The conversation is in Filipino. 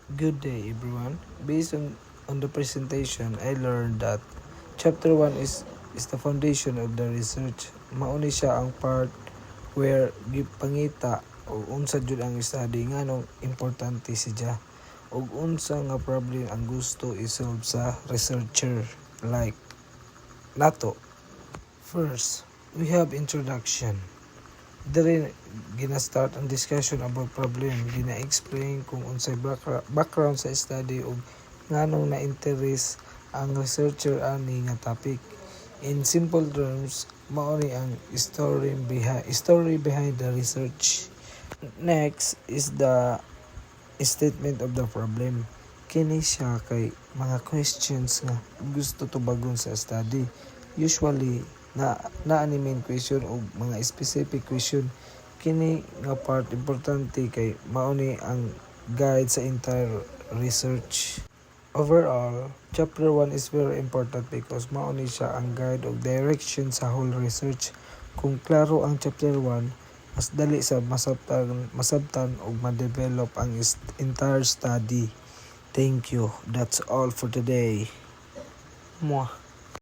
Good day, everyone. Based on the presentation, I learned that Chapter 1 is the foundation of the research. Mauni siya ang part where gipangita o unsa jud ang study nganong importante siya ug unsa nga problem ang gusto isolve sa researcher like nato. First, we have introduction. Diri gina-start ang discussion about problem, gina-explain kung unsay background sa study ug nganong na-interest ang researcher ani nga topic. In simple terms, mao ni ang story behind the research. Next is the statement of the problem. Kini siya kay mga questions nga gusto tubagon sa study. Usually na ni main question o mga specific question. Kini nga part importante kay mao ni ang guide sa entire research. Overall, chapter 1 is very important because mao ni siya ang guide o direction sa whole research. Kung klaro ang chapter 1, mas dali sa masabtan o ma-develop ang entire study. Thank you. That's all for today. Mwah.